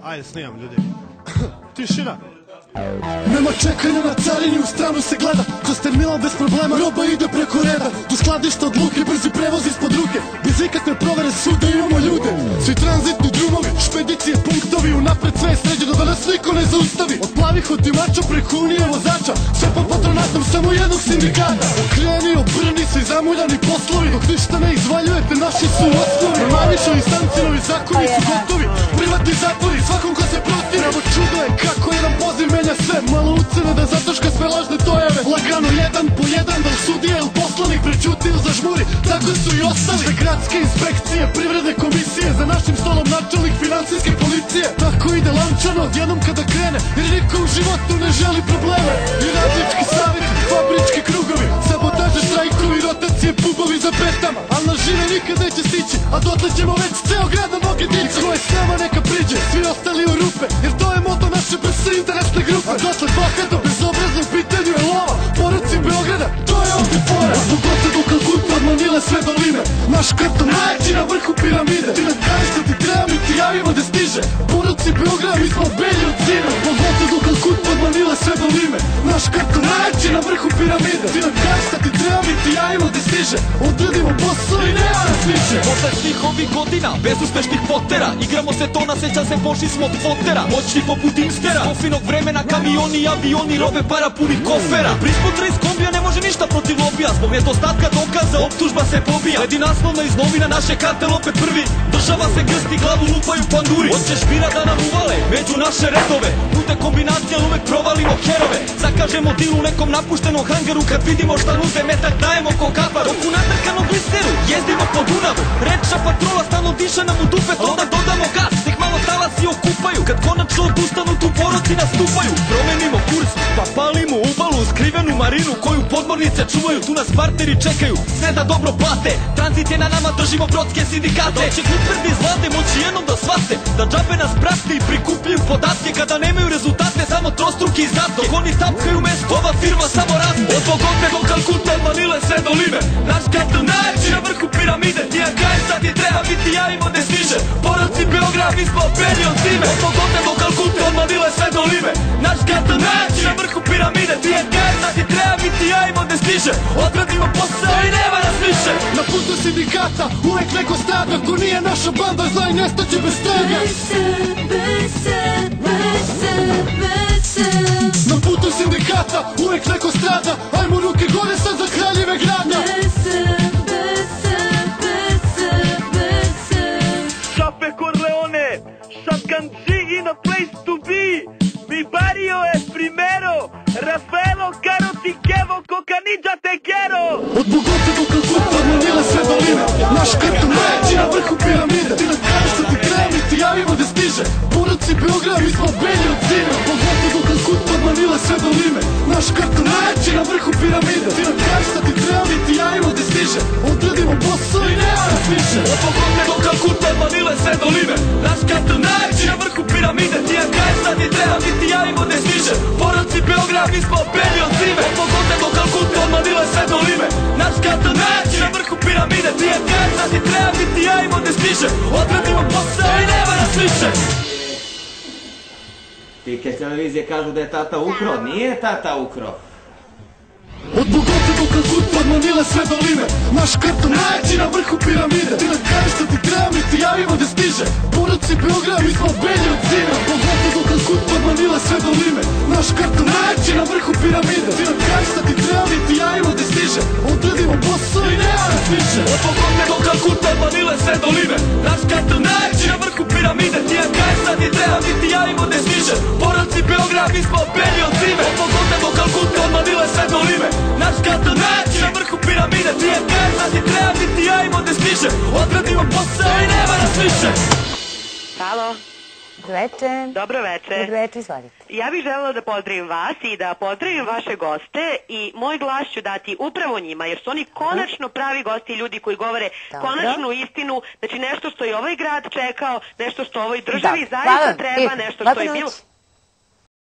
Ajde, snimam, ljudi. Tišina. Nema čekanja na carini, u stranu se gleda. Kroz terminal bez problema, roba ide preko reda. Do skladišta od luke, brzi prevoz ispod ruke. Bez ikakve provere svuda imamo ljude. Svi tranzitni drumovi, špedicije, punktovi. Unapred sve je sređeno da nas niko ne zaustavi. Od plavih otimača preko unije vozača. Sve pod patronatom samo jednog sindikata. Okreni, obrni se i zamuljani poslovi. Dok ništa ne izvaljujete, naši su osnovi. Normališovi sankcinovi zakoni su gotovi. Privatni zatvori, svakom ko se protivi. Evo čudo je kako jedan poziv menja sve. Malo ucene da zatoška sve lažne dojave. Lagano jedan po jedan, da li sudija ili poslanik prećuti ili zažmuri. Tako su i ostali. Sve gradske inspekcije, privredne komisije. Za našim stolom načelnik financijske policije. Tako ide lančano odjednom kada krene. Jer niko u životu ne želi probleme. I radnički savjeti, fabrički krugovi. Sabotaže, štrajkovi, rotacije, pubovi za petama. Al na žive nikad neće stići. A dotle ćemo već ceo grad na noge dići. Ko je s nama neka priđe, svi ostali u rupe. Jer to je moto naše brze interesne grupe. A dotle bahato, bezobrazno u pitanju je lova. Poruci Beograda, to je ovdje fora. Od Bogota do Kalkuta, od Manile sve do Lime. Naš karton najjači na vrhu piramide. Ti nam kažeš da ti treba, mi ti javimo da stiže. Poruci Beograda, mi smo belji od zime. Od Bogota do Kalkuta, od Manile sve do Lime. Naš karton najjači na vrhu piramide. Ti nam kažeš da ti treba, mi ti javimo da stiže. Odradimo posao i nema nas više. Posle svih ovih godina, bez uspešnih potera. Igramo se to, nasjećam se, pošli smo od fotera. Moćni poput Imstera, kofinog vremena, kamioni, avioni, robe, para punih kofera. Prispotra iz kombija ne može ništa protiv lobija. Zbog nedostatka dokaza, optužba se pobija. Sledi naslovna iz novina, naše kartel opet prvi. Država se grsti, glavu lupaju panduri. Hoće špira da nam uvale, među naše redove. Nude kombinacije, ali uvek provalimo herove. Zakažemo dil u nekom napuštenom hangaru. Kad vidimo šta nude, metak dajemo ko kaparu. Dok u natrkanom glisteru jezdimo po Dunavu. Rečna patrola stalno diše nam u dupe. Onda dodamo gas, nek malo talasi okupaju. Kad konačno odustanu, tu poroci nastupaju. Promenimo kurs, pa palimo ubalu. Skrivenu marinu koju podmornice čuvaju. Tu nas partneri čekaju, sve da dobro plate. Tranzit je na nama, držimo brodske sindikate. Da će gluperdi iz vlade moći jednom da shvate da džabe nas prate i prikupljaju podatke. Kada nemaju rezultate, samo trostruki izdatke. Dok oni tapkaju mesto, ova firma samo raste. Od Bogote do Kalkuta, od Manile sve do Lime. Naš kartel najjači na vrhu piramide. Ti ja kažeš da ti treba, mi ti javimo da stiže. Poruci Beograd, mi smo belji od zime. Od Bogote do Kalkuta, od Manile sve do Lime. Naš kartel najjači na vrhu piramide. Ti ja kažeš da ti treba, mi ti javimo da stiže. Odradimo posao i nema nas više. Na putu sindikata uvek neko strada. Ko nije naša banda, zla i nestaće bez toga. Na putu sindikata uvek neko strada. Ajmo ruke gore sad za kraljeve grada. Šape Corleone, Shotgun G in a place to be. Mi barrio es primero. Rafaelo, Caro, Tiquevo, Coca Ninja, te quiero. Od Bogota do Kalkuta, od Manile sve do Lime. Naš karton najjači na vrhu piramide. Ti nam kažeš da ti treba, mi ti javimo da stiže. Poruci Beograd, mi smo belji od zime. Od Bogota do Kalkuta, od Manile sve do Lime. Naš karton najjači na vrhu piramide. Ti nam kažeš da ti treba, mi ti javimo da stiže. Odradimo posao i nema nas više. Od Bogote do Kalkuta, od Manile sve do Lime. Naš kartel najjači na vrhu piramide. Ti ja kažeš da ti treba, mi ti javimo da stiže. Poruci Beograd, mi smo belji od zime. Od Bogote do Kalkuta, od Manile sve do Lime. Naš kartel najjači na vrhu piramide. Ti ja kažeš da ti treba, mi ti javimo da stiže. Odradimo posao i nema nas više. Tike s televizije kažu da je tata ukro, nije tata ukro. Od Bogota do Kalkuta, od Manile sve do Lime. Naš karton najjači na vrhu piramide. Ti nam kažeš da ti treba, mi ti javimo da stiže. Poruci Beograd, mi smo belji od zime. Od Bogota do Kalkuta, od Manile sve do Lime. Naš karton najjači na vrhu piramide. Ti nam kažeš da ti treba, mi ti javimo da stiže. Odradimo posao i nema nas više. Od Bogote do Kalkuta, od Manile sve do Lime. Naš kartel najjači na vrhu piramide. Ti ja kažeš da ti treba, mi ti javimo da stiže. Poruci Beograd, mi smo belji od zime. Od Bogote do Kalkuta, od Manile sve do Lime. Naš kartel najjači na vrhu piramide. Ti ja kažeš da ti treba, mi ti javimo da stiže. Odradimo posao i nema nas više. Halo? Dobro veče. Dobro veče. Dobro veče, izvolite. Ja bih želela da pozdravim vas i da pozdravim vaše goste i moj glas ću dati upravo njima, jer su oni konačno pravi gosti i ljudi koji govore konačnu istinu, znači nešto što je ovaj grad čekao, nešto što ovoj državi zaista treba, nešto što je bilo...